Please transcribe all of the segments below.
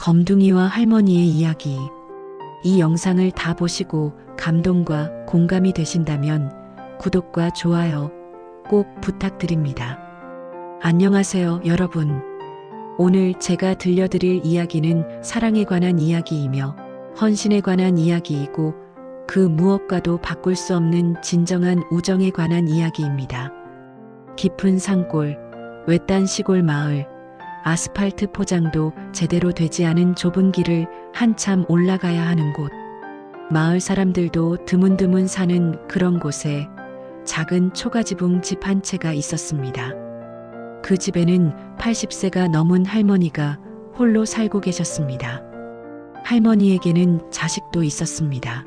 검둥이와 할머니의 이야기. 이 영상을 다 보시고 감동과 공감이 되신다면 구독과 좋아요 꼭 부탁드립니다. 안녕하세요, 여러분. 오늘 제가 들려드릴 이야기는 사랑에 관한 이야기이며 헌신에 관한 이야기이고 그 무엇과도 바꿀 수 없는 진정한 우정에 관한 이야기입니다. 깊은 산골, 외딴 시골 마을, 아스팔트 포장도 제대로 되지 않은 좁은 길을 한참 올라가야 하는 곳. 마을 사람들도 드문드문 사는 그런 곳에 작은 초가지붕 집 한 채가 있었습니다. 그 집에는 80세가 넘은 할머니가 홀로 살고 계셨습니다. 할머니에게는 자식도 있었습니다.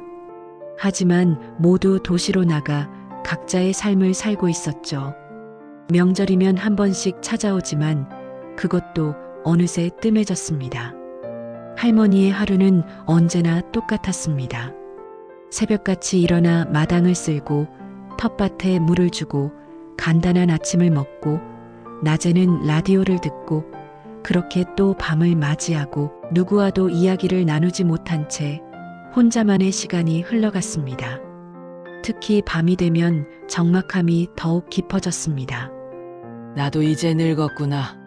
하지만 모두 도시로 나가 각자의 삶을 살고 있었죠. 명절이면 한 번씩 찾아오지만 그것도 어느새 뜸해졌습니다. 할머니의 하루는 언제나 똑같았습니다. 새벽같이 일어나 마당을 쓸고 텃밭에 물을 주고 간단한 아침을 먹고 낮에는 라디오를 듣고 그렇게 또 밤을 맞이하고 누구와도 이야기를 나누지 못한 채 혼자만의 시간이 흘러갔습니다. 특히 밤이 되면 적막함이 더욱 깊어졌습니다. 나도 이제 늙었구나.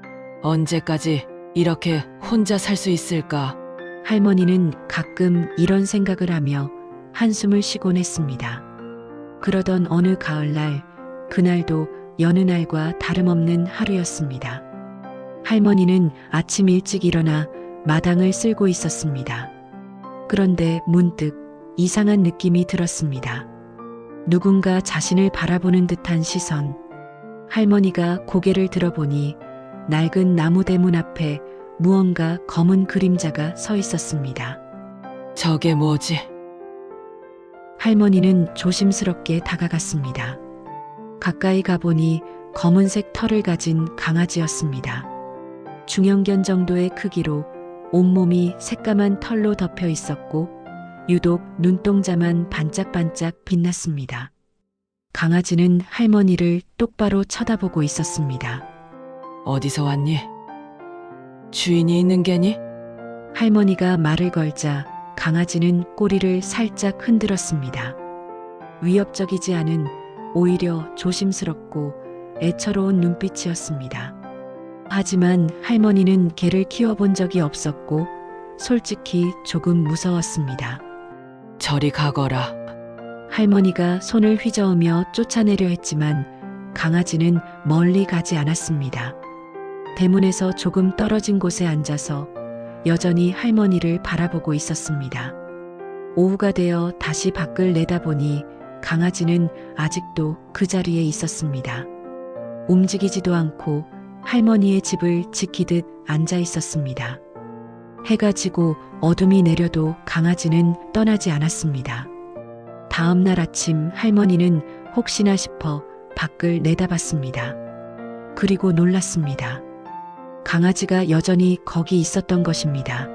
언제까지 이렇게 혼자 살 수 있을까? 할머니는 가끔 이런 생각을 하며 한숨을 쉬곤 했습니다. 그러던 어느 가을날, 그날도 여느 날과 다름없는 하루였습니다. 할머니는 아침 일찍 일어나 마당을 쓸고 있었습니다. 그런데 문득 이상한 느낌이 들었습니다. 누군가 자신을 바라보는 듯한 시선. 할머니가 고개를 들어보니 낡은 나무 대문 앞에 무언가 검은 그림자가 서 있었습니다. 저게 뭐지? 할머니는 조심스럽게 다가갔습니다. 가까이 가보니 검은색 털을 가진 강아지였습니다. 중형견 정도의 크기로 온몸이 새까만 털로 덮여 있었고 유독 눈동자만 반짝반짝 빛났습니다. 강아지는 할머니를 똑바로 쳐다보고 있었습니다. 어디서 왔니? 주인이 있는 게니? 할머니가 말을 걸자 강아지는 꼬리를 살짝 흔들었습니다. 위협적이지 않은 오히려 조심스럽고 애처로운 눈빛이었습니다. 하지만 할머니는 개를 키워본 적이 없었고 솔직히 조금 무서웠습니다. 저리 가거라. 할머니가 손을 휘저으며 쫓아내려 했지만 강아지는 멀리 가지 않았습니다. 대문에서 조금 떨어진 곳에 앉아서 여전히 할머니를 바라보고 있었습니다. 오후가 되어 다시 밖을 내다보니 강아지는 아직도 그 자리에 있었습니다. 움직이지도 않고 할머니의 집을 지키듯 앉아 있었습니다. 해가 지고 어둠이 내려도 강아지는 떠나지 않았습니다. 다음 날 아침 할머니는 혹시나 싶어 밖을 내다봤습니다. 그리고 놀랐습니다. 강아지가 여전히 거기 있었던 것입니다.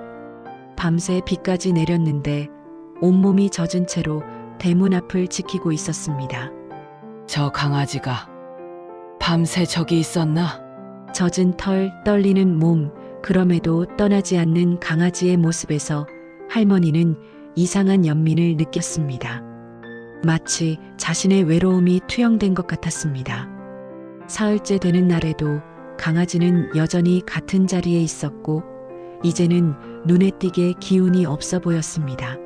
밤새 비까지 내렸는데 온몸이 젖은 채로 대문 앞을 지키고 있었습니다. 저 강아지가 밤새 저기 있었나? 젖은 털, 떨리는 몸, 그럼에도 떠나지 않는 강아지의 모습에서 할머니는 이상한 연민을 느꼈습니다. 마치 자신의 외로움이 투영된 것 같았습니다. 사흘째 되는 날에도 강아지는 여전히 같은 자리에 있었고 이제는 눈에 띄게 기운이 없어 보였습니다.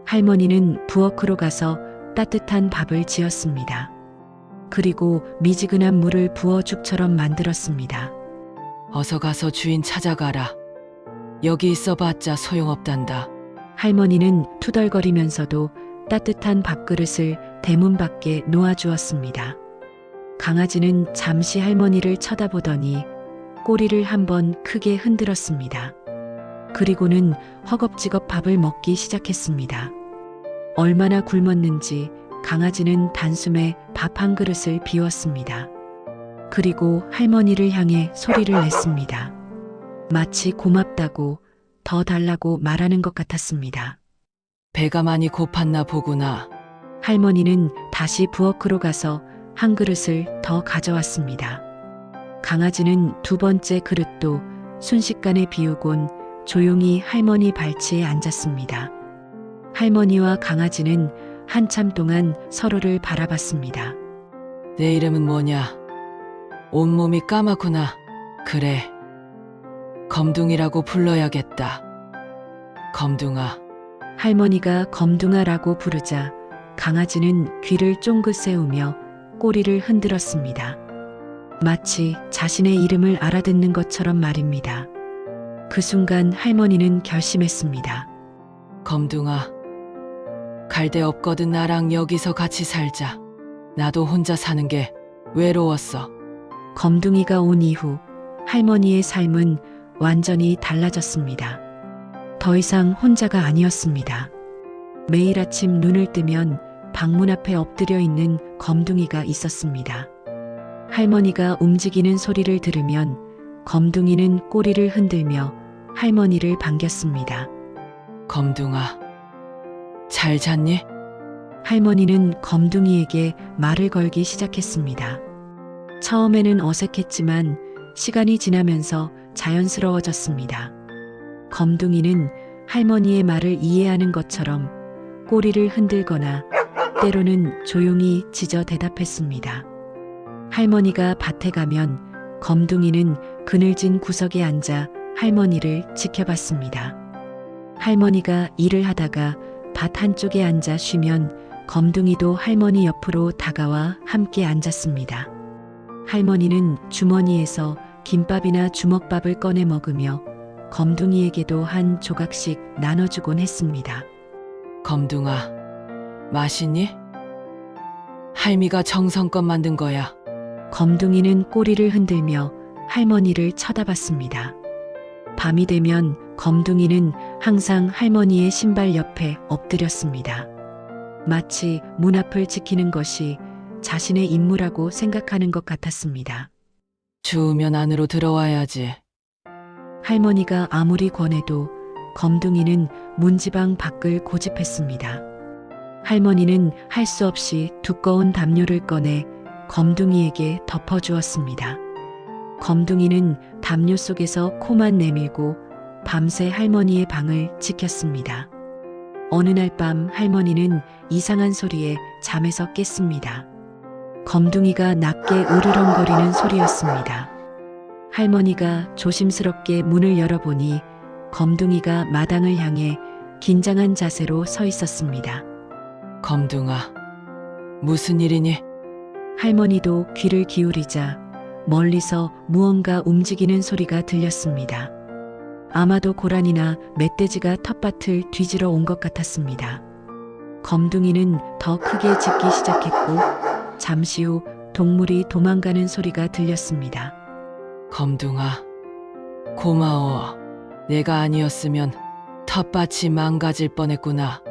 할머니는 부엌으로 가서 따뜻한 밥을 지었습니다. 그리고 미지근한 물을 부어 죽처럼 만들었습니다. 어서 가서 주인 찾아가라. 여기 있어봤자 소용없단다. 할머니는 투덜거리면서도 따뜻한 밥그릇을 대문 밖에 놓아주었습니다. 강아지는 잠시 할머니를 쳐다보더니 꼬리를 한번 크게 흔들었습니다. 그리고는 허겁지겁 밥을 먹기 시작했습니다. 얼마나 굶었는지 강아지는 단숨에 밥 한 그릇을 비웠습니다. 그리고 할머니를 향해 소리를 냈습니다. 마치 고맙다고 더 달라고 말하는 것 같았습니다. 배가 많이 고팠나 보구나. 할머니는 다시 부엌으로 가서 한 그릇을 더 가져왔습니다. 강아지는 두 번째 그릇도 순식간에 비우곤 조용히 할머니 발치에 앉았습니다. 할머니와 강아지는 한참 동안 서로를 바라봤습니다. 내 이름은 뭐냐? 온몸이 까맣구나. 그래. 검둥이라고 불러야겠다. 검둥아. 할머니가 검둥아라고 부르자 강아지는 귀를 쫑긋 세우며 꼬리를 흔들었습니다. 마치 자신의 이름을 알아듣는 것처럼 말입니다. 그 순간 할머니는 결심했습니다. 검둥아. 갈 데 없거든 나랑 여기서 같이 살자. 나도 혼자 사는 게 외로웠어. 검둥이가 온 이후 할머니의 삶은 완전히 달라졌습니다. 더 이상 혼자가 아니었습니다. 매일 아침 눈을 뜨면 방문 앞에 엎드려 있는 검둥이가 있었습니다. 할머니가 움직이는 소리를 들으면 검둥이는 꼬리를 흔들며 할머니를 반겼습니다. 검둥아. 잘 잤니? 할머니는 검둥이에게 말을 걸기 시작했습니다. 처음에는 어색했지만 시간이 지나면서 자연스러워졌습니다. 검둥이는 할머니의 말을 이해하는 것처럼 꼬리를 흔들거나 때로는 조용히 짖어 대답했습니다. 할머니가 밭에 가면 검둥이는 그늘진 구석에 앉아 할머니를 지켜봤습니다. 할머니가 일을 하다가 밭 한쪽에 앉아 쉬면 검둥이도 할머니 옆으로 다가와 함께 앉았습니다. 할머니는 주머니에서 김밥이나 주먹밥을 꺼내 먹으며 검둥이에게도 한 조각씩 나눠주곤 했습니다. 검둥아. 맛있니? 할미가 정성껏 만든 거야. 검둥이는 꼬리를 흔들며 할머니를 쳐다봤습니다. 밤이 되면 검둥이는 항상 할머니의 신발 옆에 엎드렸습니다. 마치 문 앞을 지키는 것이 자신의 임무라고 생각하는 것 같았습니다. 추우면 안으로 들어와야지. 할머니가 아무리 권해도 검둥이는 문지방 밖을 고집했습니다. 할머니는 할 수 없이 두꺼운 담요를 꺼내 검둥이에게 덮어주었습니다. 검둥이는 담요 속에서 코만 내밀고 밤새 할머니의 방을 지켰습니다. 어느 날 밤 할머니는 이상한 소리에 잠에서 깼습니다. 검둥이가 낮게 으르렁거리는 소리였습니다. 할머니가 조심스럽게 문을 열어보니 검둥이가 마당을 향해 긴장한 자세로 서 있었습니다. 검둥아. 무슨 일이니? 할머니도 귀를 기울이자 멀리서 무언가 움직이는 소리가 들렸습니다. 아마도 고라니나 멧돼지가 텃밭을 뒤지러 온 것 같았습니다. 검둥이는 더 크게 짖기 시작했고 잠시 후 동물이 도망가는 소리가 들렸습니다. 검둥아. 고마워. 내가 아니었으면 텃밭이 망가질 뻔했구나.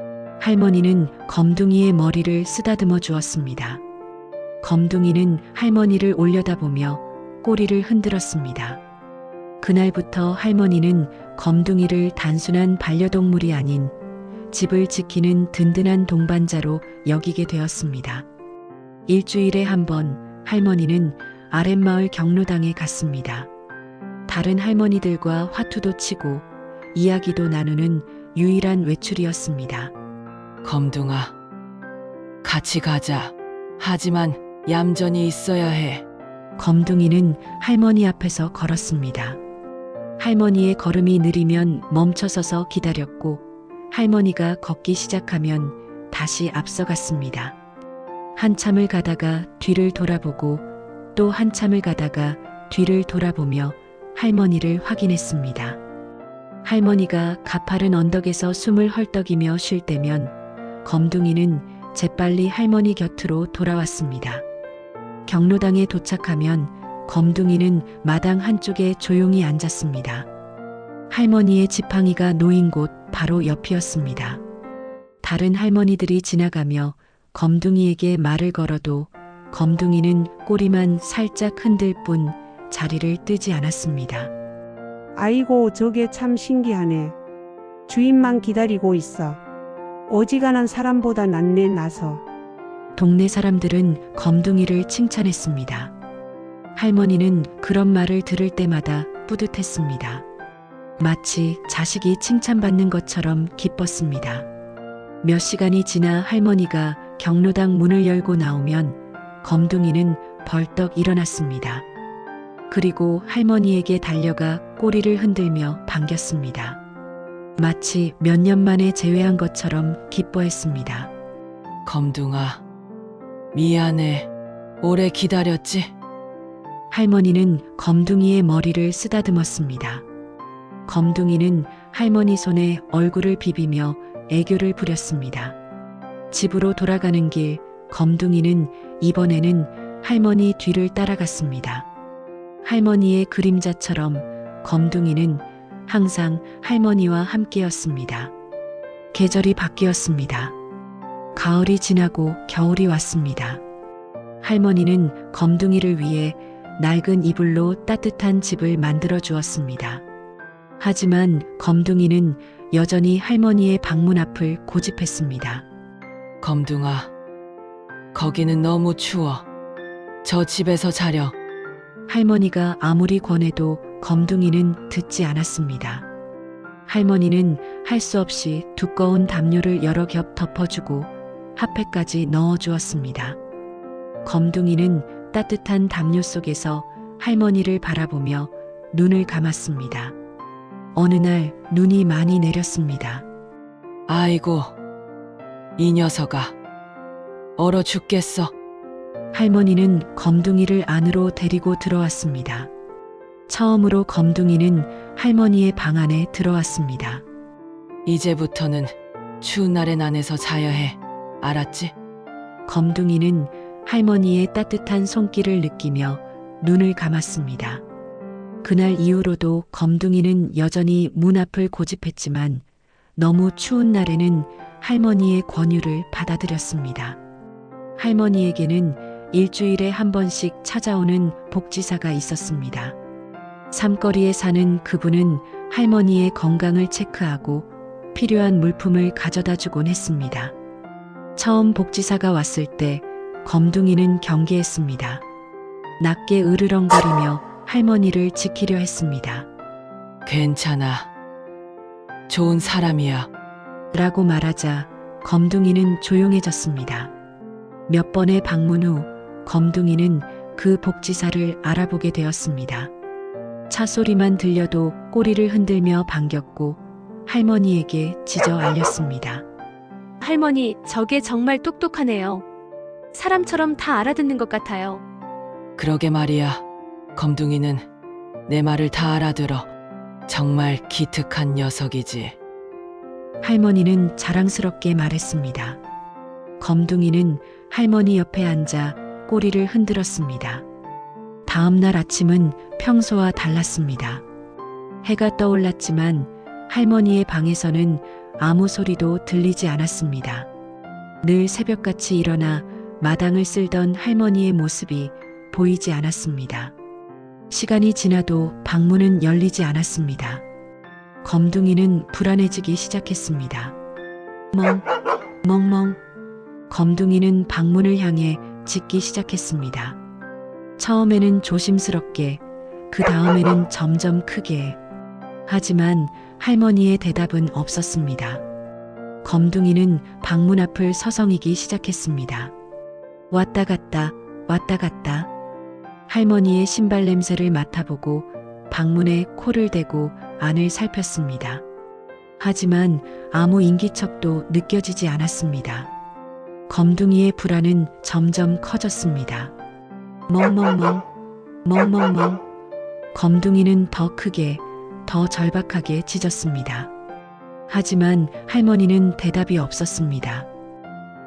할머니는 검둥이의 머리를 쓰다듬어 주었습니다. 검둥이는 할머니를 올려다보며 꼬리를 흔들었습니다. 그날부터 할머니는 검둥이를 단순한 반려동물이 아닌 집을 지키는 든든한 동반자로 여기게 되었습니다. 일주일에 한 번 할머니는 아랫마을 경로당에 갔습니다. 다른 할머니들과 화투도 치고 이야기도 나누는 유일한 외출이었습니다. 검둥아. 같이 가자. 하지만 얌전히 있어야 해. 검둥이는 할머니 앞에서 걸었습니다. 할머니의 걸음이 느리면 멈춰서서 기다렸고 할머니가 걷기 시작하면 다시 앞서갔습니다. 한참을 가다가 뒤를 돌아보고 또 한참을 가다가 뒤를 돌아보며 할머니를 확인했습니다. 할머니가 가파른 언덕에서 숨을 헐떡이며 쉴 때면 검둥이는 재빨리 할머니 곁으로 돌아왔습니다. 경로당에 도착하면 검둥이는 마당 한쪽에 조용히 앉았습니다. 할머니의 지팡이가 놓인 곳 바로 옆이었습니다. 다른 할머니들이 지나가며 검둥이에게 말을 걸어도 검둥이는 꼬리만 살짝 흔들 뿐 자리를 뜨지 않았습니다. 아이고, 저게 참 신기하네. 주인만 기다리고 있어. 어지간한 사람보다 낫네, 나서. 동네 사람들은 검둥이를 칭찬했습니다. 할머니는 그런 말을 들을 때마다 뿌듯했습니다. 마치 자식이 칭찬받는 것처럼 기뻤습니다. 몇 시간이 지나 할머니가 경로당 문을 열고 나오면 검둥이는 벌떡 일어났습니다. 그리고 할머니에게 달려가 꼬리를 흔들며 반겼습니다. 마치 몇 년 만에 재회한 것처럼 기뻐했습니다. 검둥아, 미안해. 오래 기다렸지? 할머니는 검둥이의 머리를 쓰다듬었습니다. 검둥이는 할머니 손에 얼굴을 비비며 애교를 부렸습니다. 집으로 돌아가는 길, 검둥이는 이번에는 할머니 뒤를 따라갔습니다. 할머니의 그림자처럼 검둥이는 항상 할머니와 함께였습니다. 계절이 바뀌었습니다. 가을이 지나고 겨울이 왔습니다. 할머니는 검둥이를 위해 낡은 이불로 따뜻한 집을 만들어 주었습니다. 하지만 검둥이는 여전히 할머니의 방문 앞을 고집했습니다. 검둥아, 거기는 너무 추워. 저 집에서 자려. 할머니가 아무리 권해도 검둥이는 듣지 않았습니다. 할머니는 할 수 없이 두꺼운 담요를 여러 겹 덮어주고 핫팩까지 넣어주었습니다. 검둥이는 따뜻한 담요 속에서 할머니를 바라보며 눈을 감았습니다. 어느 날 눈이 많이 내렸습니다. 아이고, 이 녀석아. 얼어 죽겠어. 할머니는 검둥이를 안으로 데리고 들어왔습니다. 처음으로 검둥이는 할머니의 방 안에 들어왔습니다. 이제부터는 추운 날엔 안에서 자야 해. 알았지? 검둥이는 할머니의 따뜻한 손길을 느끼며 눈을 감았습니다. 그날 이후로도 검둥이는 여전히 문 앞을 고집했지만 너무 추운 날에는 할머니의 권유를 받아들였습니다. 할머니에게는 일주일에 한 번씩 찾아오는 복지사가 있었습니다. 삼거리에 사는 그분은 할머니의 건강을 체크하고 필요한 물품을 가져다 주곤 했습니다. 처음 복지사가 왔을 때 검둥이는 경계했습니다. 낮게 으르렁거리며 할머니를 지키려 했습니다. 괜찮아. 좋은 사람이야. 라고 말하자 검둥이는 조용해졌습니다. 몇 번의 방문 후 검둥이는 그 복지사를 알아보게 되었습니다. 차 소리만 들려도 꼬리를 흔들며 반겼고 할머니에게 지저 알렸습니다. 할머니, 저게 정말 똑똑하네요. 사람처럼 다 알아듣는 것 같아요. 그러게 말이야. 검둥이는 내 말을 다 알아들어. 정말 기특한 녀석이지. 할머니는 자랑스럽게 말했습니다. 검둥이는 할머니 옆에 앉아 꼬리를 흔들었습니다. 다음 날 아침은 평소와 달랐습니다. 해가 떠올랐지만 할머니의 방에서는 아무 소리도 들리지 않았습니다. 늘 새벽같이 일어나 마당을 쓸던 할머니의 모습이 보이지 않았습니다. 시간이 지나도 방문은 열리지 않았습니다. 검둥이는 불안해지기 시작했습니다. 멍멍. 검둥이는 방문을 향해 짖기 시작했습니다. 처음에는 조심스럽게, 그 다음에는 점점 크게. 하지만 할머니의 대답은 없었습니다. 검둥이는 방문 앞을 서성이기 시작했습니다. 왔다 갔다, 왔다 갔다. 할머니의 신발 냄새를 맡아보고 방문에 코를 대고 안을 살폈습니다. 하지만 아무 인기척도 느껴지지 않았습니다. 검둥이의 불안은 점점 커졌습니다. 멍멍멍. 검둥이는 더 크게, 더 절박하게 짖었습니다. 하지만 할머니는 대답이 없었습니다.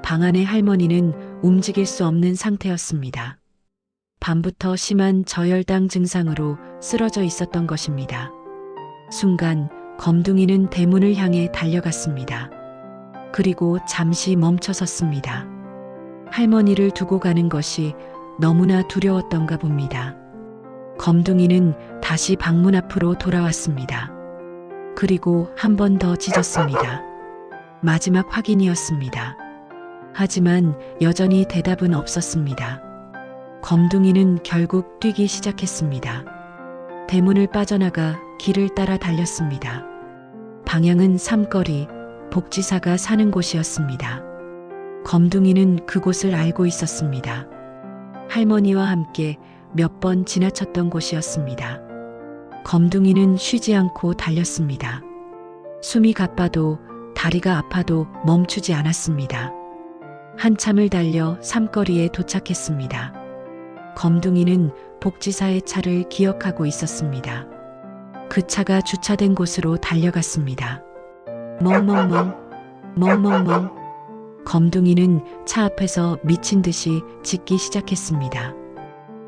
방 안의 할머니는 움직일 수 없는 상태였습니다. 밤부터 심한 저혈당 증상으로 쓰러져 있었던 것입니다. 순간 검둥이는 대문을 향해 달려갔습니다. 그리고 잠시 멈춰섰습니다. 할머니를 두고 가는 것이 너무나 두려웠던가 봅니다. 검둥이는 다시 방문 앞으로 돌아왔습니다. 그리고 한 번 더 짖었습니다. 마지막 확인이었습니다. 하지만 여전히 대답은 없었습니다. 검둥이는 결국 뛰기 시작했습니다. 대문을 빠져나가 길을 따라 달렸습니다. 방향은 삼거리, 복지사가 사는 곳이었습니다. 검둥이는 그곳을 알고 있었습니다. 할머니와 함께 몇 번 지나쳤던 곳이었습니다. 검둥이는 쉬지 않고 달렸습니다. 숨이 가빠도 다리가 아파도 멈추지 않았습니다. 한참을 달려 삼거리에 도착했습니다. 검둥이는 복지사의 차를 기억하고 있었습니다. 그 차가 주차된 곳으로 달려갔습니다. 멍멍멍, 멍멍멍. 검둥이는 차 앞에서 미친 듯이 짖기 시작했습니다.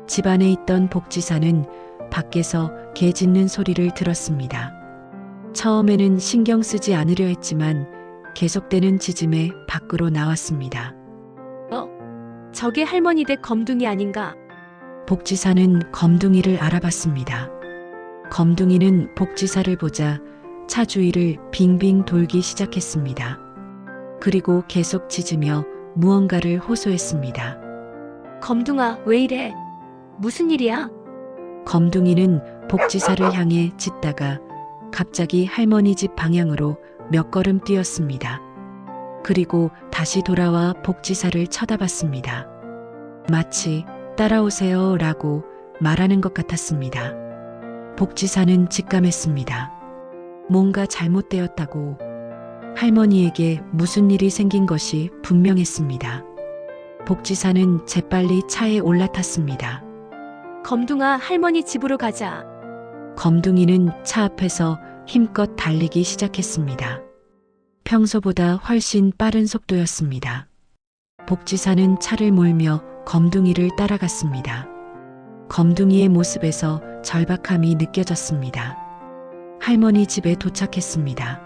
집 안에 있던 복지사는 밖에서 개 짖는 소리를 들었습니다. 처음에는 신경 쓰지 않으려 했지만 계속되는 짖음에 밖으로 나왔습니다. 저게 할머니 댁 검둥이 아닌가? 복지사는 검둥이를 알아봤습니다. 검둥이는 복지사를 보자 차 주위를 빙빙 돌기 시작했습니다. 그리고 계속 짖으며 무언가를 호소했습니다. 검둥아, 왜 이래? 무슨 일이야? 검둥이는 복지사를 향해 짖다가 갑자기 할머니 집 방향으로 몇 걸음 뛰었습니다. 그리고 다시 돌아와 복지사를 쳐다봤습니다. 마치 따라오세요 라고 말하는 것 같았습니다. 복지사는 직감했습니다. 뭔가 잘못되었다고. 할머니에게 무슨 일이 생긴 것이 분명했습니다. 복지사는 재빨리 차에 올라탔습니다. 검둥아, 할머니 집으로 가자. 검둥이는 차 앞에서 힘껏 달리기 시작했습니다. 평소보다 훨씬 빠른 속도였습니다. 복지사는 차를 몰며 검둥이를 따라갔습니다. 검둥이의 모습에서 절박함이 느껴졌습니다. 할머니 집에 도착했습니다.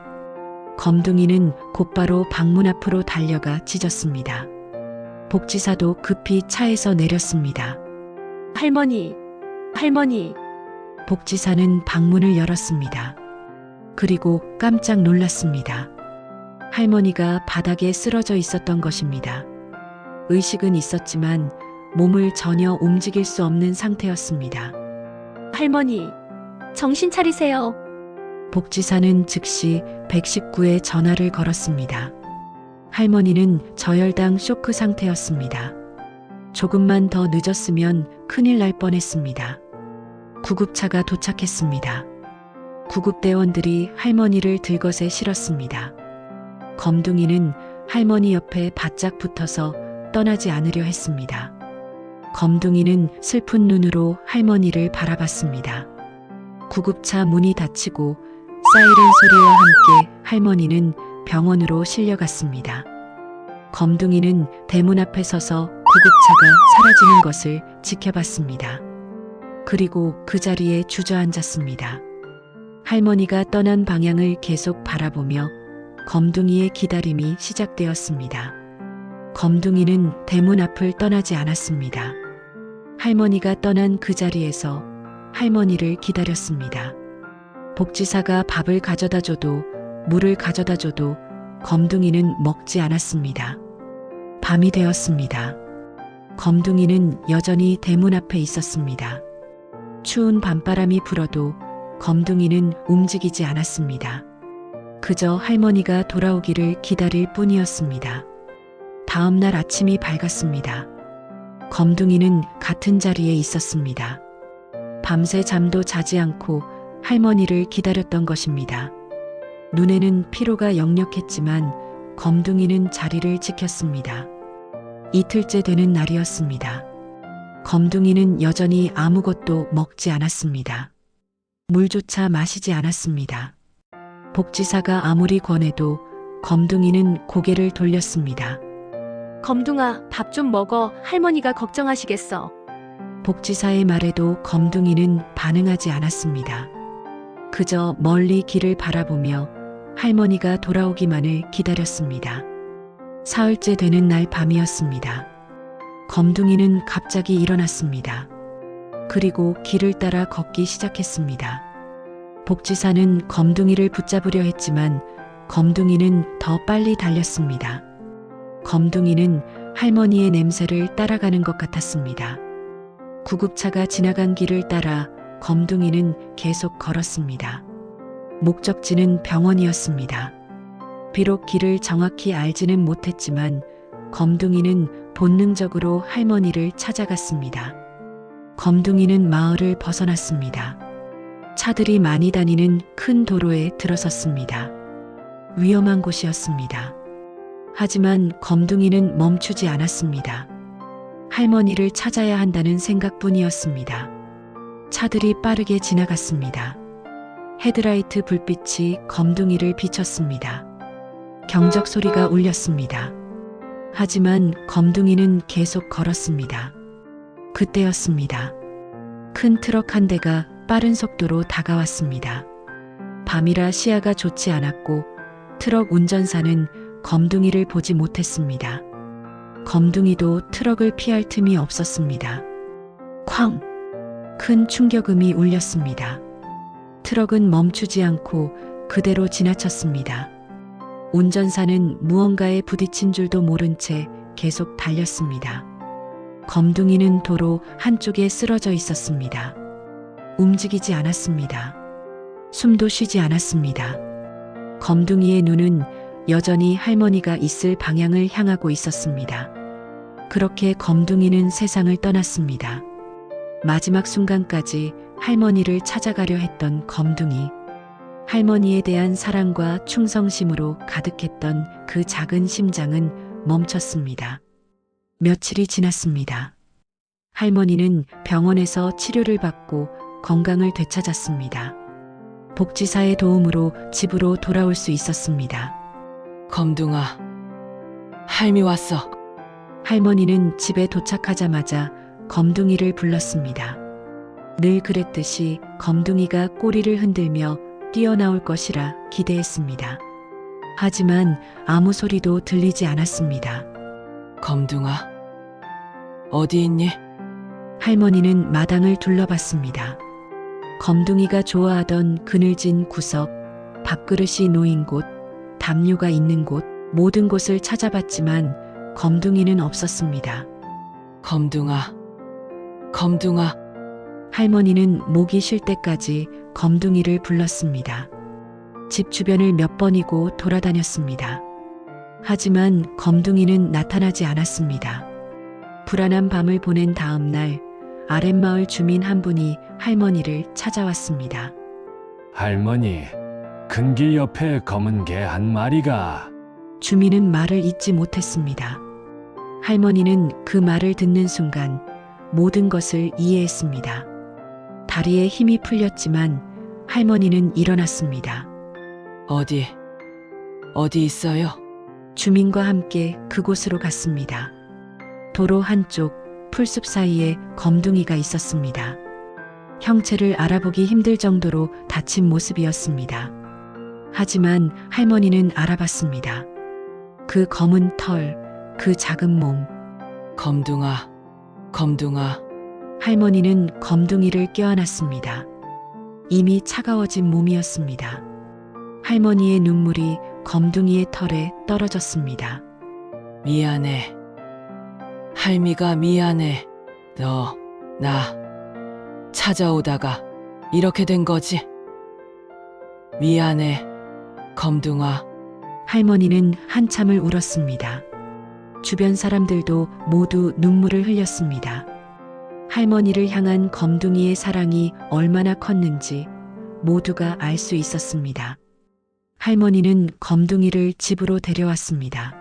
검둥이는 곧바로 방문 앞으로 달려가 짖었습니다. 복지사도 급히 차에서 내렸습니다. 할머니, 할머니. 복지사는 방문을 열었습니다. 그리고 깜짝 놀랐습니다. 할머니가 바닥에 쓰러져 있었던 것입니다. 의식은 있었지만 몸을 전혀 움직일 수 없는 상태였습니다. 할머니, 정신 차리세요. 복지사는 즉시 119에 전화를 걸었습니다. 할머니는 저혈당 쇼크 상태였습니다. 조금만 더 늦었으면 큰일 날 뻔했습니다. 구급차가 도착했습니다. 구급대원들이 할머니를 들것에 실었습니다. 검둥이는 할머니 옆에 바짝 붙어서 떠나지 않으려 했습니다. 검둥이는 슬픈 눈으로 할머니를 바라봤습니다. 구급차 문이 닫히고 사이렌 소리와 함께 할머니는 병원으로 실려갔습니다. 검둥이는 대문 앞에 서서 구급차가 사라지는 것을 지켜봤습니다. 그리고 그 자리에 주저앉았습니다. 할머니가 떠난 방향을 계속 바라보며 검둥이의 기다림이 시작되었습니다. 검둥이는 대문 앞을 떠나지 않았습니다. 할머니가 떠난 그 자리에서 할머니를 기다렸습니다. 복지사가 밥을 가져다 줘도 물을 가져다 줘도 검둥이는 먹지 않았습니다. 밤이 되었습니다. 검둥이는 여전히 대문 앞에 있었습니다. 추운 밤바람이 불어도 검둥이는 움직이지 않았습니다. 그저 할머니가 돌아오기를 기다릴 뿐이었습니다. 다음 날 아침이 밝았습니다. 검둥이는 같은 자리에 있었습니다. 밤새 잠도 자지 않고 할머니를 기다렸던 것입니다. 눈에는 피로가 역력했지만 검둥이는 자리를 지켰습니다. 이틀째 되는 날이었습니다. 검둥이는 여전히 아무것도 먹지 않았습니다. 물조차 마시지 않았습니다. 복지사가 아무리 권해도 검둥이는 고개를 돌렸습니다. 검둥아, 밥 좀 먹어. 할머니가 걱정하시겠어. 복지사의 말에도 검둥이는 반응하지 않았습니다. 그저 멀리 길을 바라보며 할머니가 돌아오기만을 기다렸습니다. 사흘째 되는 날 밤이었습니다. 검둥이는 갑자기 일어났습니다. 그리고 길을 따라 걷기 시작했습니다. 복지사는 검둥이를 붙잡으려 했지만 검둥이는 더 빨리 달렸습니다. 검둥이는 할머니의 냄새를 따라가는 것 같았습니다. 구급차가 지나간 길을 따라 검둥이는 계속 걸었습니다. 목적지는 병원이었습니다. 비록 길을 정확히 알지는 못했지만 검둥이는 본능적으로 할머니를 찾아갔습니다. 검둥이는 마을을 벗어났습니다. 차들이 많이 다니는 큰 도로에 들어섰습니다. 위험한 곳이었습니다. 하지만 검둥이는 멈추지 않았습니다. 할머니를 찾아야 한다는 생각뿐이었습니다. 차들이 빠르게 지나갔습니다. 헤드라이트 불빛이 검둥이를 비췄습니다. 경적 소리가 울렸습니다. 하지만 검둥이는 계속 걸었습니다. 그때였습니다. 큰 트럭 한 대가 빠른 속도로 다가왔습니다. 밤이라 시야가 좋지 않았고 트럭 운전사는 검둥이를 보지 못했습니다. 검둥이도 트럭을 피할 틈이 없었습니다. 쾅! 큰 충격음이 울렸습니다. 트럭은 멈추지 않고 그대로 지나쳤습니다. 운전사는 무언가에 부딪힌 줄도 모른 채 계속 달렸습니다. 검둥이는 도로 한쪽에 쓰러져 있었습니다. 움직이지 않았습니다. 숨도 쉬지 않았습니다. 검둥이의 눈은 여전히 할머니가 있을 방향을 향하고 있었습니다. 그렇게 검둥이는 세상을 떠났습니다. 마지막 순간까지 할머니를 찾아가려 했던 검둥이. 할머니에 대한 사랑과 충성심으로 가득했던 그 작은 심장은 멈췄습니다. 며칠이 지났습니다. 할머니는 병원에서 치료를 받고 건강을 되찾았습니다. 복지사의 도움으로 집으로 돌아올 수 있었습니다. 검둥아, 할미 왔어. 할머니는 집에 도착하자마자 검둥이를 불렀습니다. 늘 그랬듯이 검둥이가 꼬리를 흔들며 뛰어나올 것이라 기대했습니다. 하지만 아무 소리도 들리지 않았습니다. 검둥아, 어디 있니? 할머니는 마당을 둘러봤습니다. 검둥이가 좋아하던 그늘진 구석, 밥그릇이 놓인 곳, 담요가 있는 곳, 모든 곳을 찾아봤지만 검둥이는 없었습니다. 검둥아, 검둥아. 할머니는 목이 쉴 때까지 검둥이를 불렀습니다. 집 주변을 몇 번이고 돌아다녔습니다. 하지만 검둥이는 나타나지 않았습니다. 불안한 밤을 보낸 다음 날 아랫마을 주민 한 분이 할머니를 찾아왔습니다. 할머니, 큰 길 옆에 검은 개 한 마리가. 주민은 말을 잇지 못했습니다. 할머니는 그 말을 듣는 순간 모든 것을 이해했습니다. 다리에 힘이 풀렸지만 할머니는 일어났습니다. 어디 있어요? 주민과 함께 그곳으로 갔습니다. 도로 한쪽 풀숲 사이에 검둥이가 있었습니다. 형체를 알아보기 힘들 정도로 다친 모습이었습니다. 하지만 할머니는 알아봤습니다. 그 검은 털, 그 작은 몸. 검둥아, 검둥아. 할머니는 검둥이를 껴안았습니다. 이미 차가워진 몸이었습니다. 할머니의 눈물이 검둥이의 털에 떨어졌습니다. 미안해. 할미가 미안해. 나 찾아오다가 이렇게 된 거지. 미안해, 검둥아. 할머니는 한참을 울었습니다. 주변 사람들도 모두 눈물을 흘렸습니다. 할머니를 향한 검둥이의 사랑이 얼마나 컸는지 모두가 알 수 있었습니다. 할머니는 검둥이를 집으로 데려왔습니다.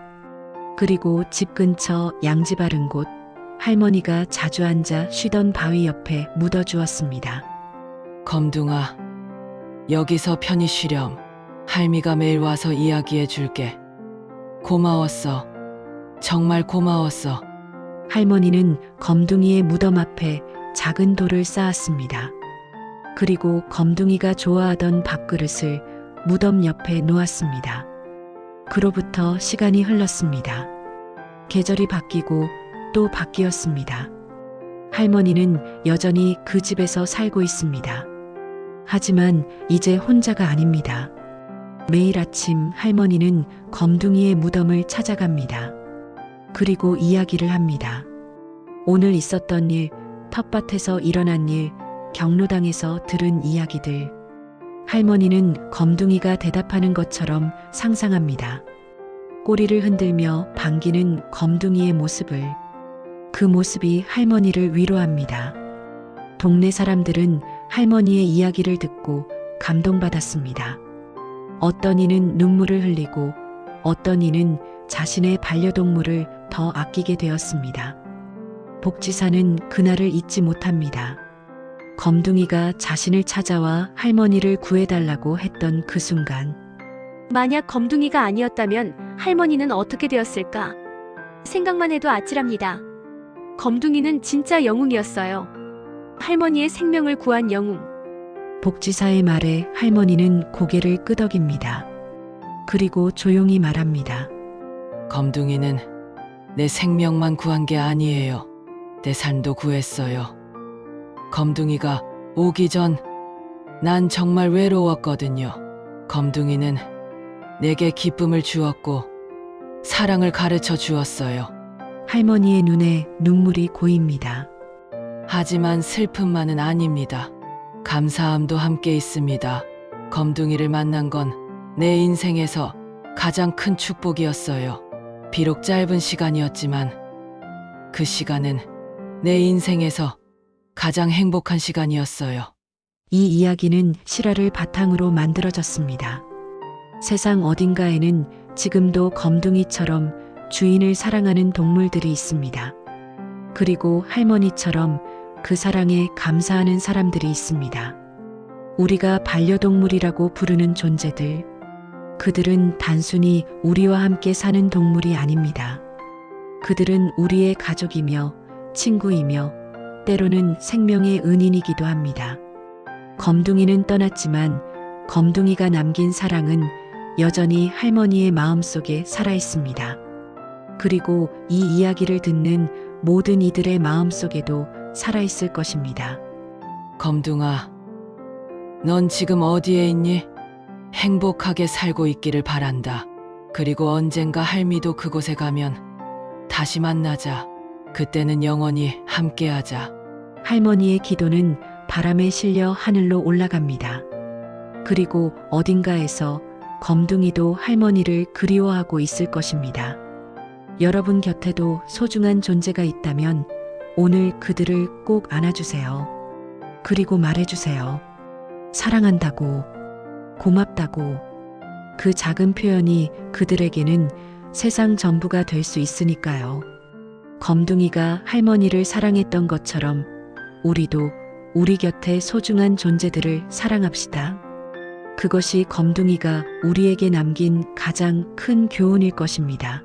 그리고 집 근처 양지 바른 곳, 할머니가 자주 앉아 쉬던 바위 옆에 묻어주었습니다. 검둥아, 여기서 편히 쉬렴. 할미가 매일 와서 이야기해 줄게. 고마웠어. 정말 고마웠어. 할머니는 검둥이의 무덤 앞에 작은 돌을 쌓았습니다. 그리고 검둥이가 좋아하던 밥그릇을 무덤 옆에 놓았습니다. 그로부터 시간이 흘렀습니다. 계절이 바뀌고 또 바뀌었습니다. 할머니는 여전히 그 집에서 살고 있습니다. 하지만 이제 혼자가 아닙니다. 매일 아침 할머니는 검둥이의 무덤을 찾아갑니다. 그리고 이야기를 합니다. 오늘 있었던 일, 텃밭에서 일어난 일, 경로당에서 들은 이야기들. 할머니는 검둥이가 대답하는 것처럼 상상합니다. 꼬리를 흔들며 반기는 검둥이의 모습을. 그 모습이 할머니를 위로합니다. 동네 사람들은 할머니의 이야기를 듣고 감동받았습니다. 어떤 이는 눈물을 흘리고 어떤 이는 자신의 반려동물을 더 아끼게 되었습니다. 복지사는 그날을 잊지 못합니다. 검둥이가 자신을 찾아와 할머니를 구해달라고 했던 그 순간. 만약 검둥이가 아니었다면 할머니는 어떻게 되었을까? 생각만 해도 아찔합니다. 검둥이는 진짜 영웅이었어요. 할머니의 생명을 구한 영웅. 복지사의 말에 할머니는 고개를 끄덕입니다. 그리고 조용히 말합니다. 검둥이는 내 생명만 구한 게 아니에요. 내 삶도 구했어요. 검둥이가 오기 전 난 정말 외로웠거든요. 검둥이는 내게 기쁨을 주었고 사랑을 가르쳐 주었어요. 할머니의 눈에 눈물이 고입니다. 하지만 슬픔만은 아닙니다. 감사함도 함께 있습니다. 검둥이를 만난 건 내 인생에서 가장 큰 축복이었어요. 비록 짧은 시간이었지만 그 시간은 내 인생에서 가장 행복한 시간이었어요. 이 이야기는 실화를 바탕으로 만들어졌습니다. 세상 어딘가에는 지금도 검둥이처럼 주인을 사랑하는 동물들이 있습니다. 그리고 할머니처럼 그 사랑에 감사하는 사람들이 있습니다. 우리가 반려동물이라고 부르는 존재들, 그들은 단순히 우리와 함께 사는 동물이 아닙니다. 그들은 우리의 가족이며 친구이며 때로는 생명의 은인이기도 합니다. 검둥이는 떠났지만 검둥이가 남긴 사랑은 여전히 할머니의 마음속에 살아있습니다. 그리고 이 이야기를 듣는 모든 이들의 마음속에도 살아있을 것입니다. 검둥아, 넌 지금 어디에 있니? 행복하게 살고 있기를 바란다. 그리고 언젠가 할미도 그곳에 가면 다시 만나자. 그때는 영원히 함께하자. 할머니의 기도는 바람에 실려 하늘로 올라갑니다. 그리고 어딘가에서 검둥이도 할머니를 그리워하고 있을 것입니다. 여러분 곁에도 소중한 존재가 있다면 오늘 그들을 꼭 안아주세요. 그리고 말해주세요. 사랑한다고, 고맙다고. 그 작은 표현이 그들에게는 세상 전부가 될 수 있으니까요. 검둥이가 할머니를 사랑했던 것처럼 우리도 우리 곁에 소중한 존재들을 사랑합시다. 그것이 검둥이가 우리에게 남긴 가장 큰 교훈일 것입니다.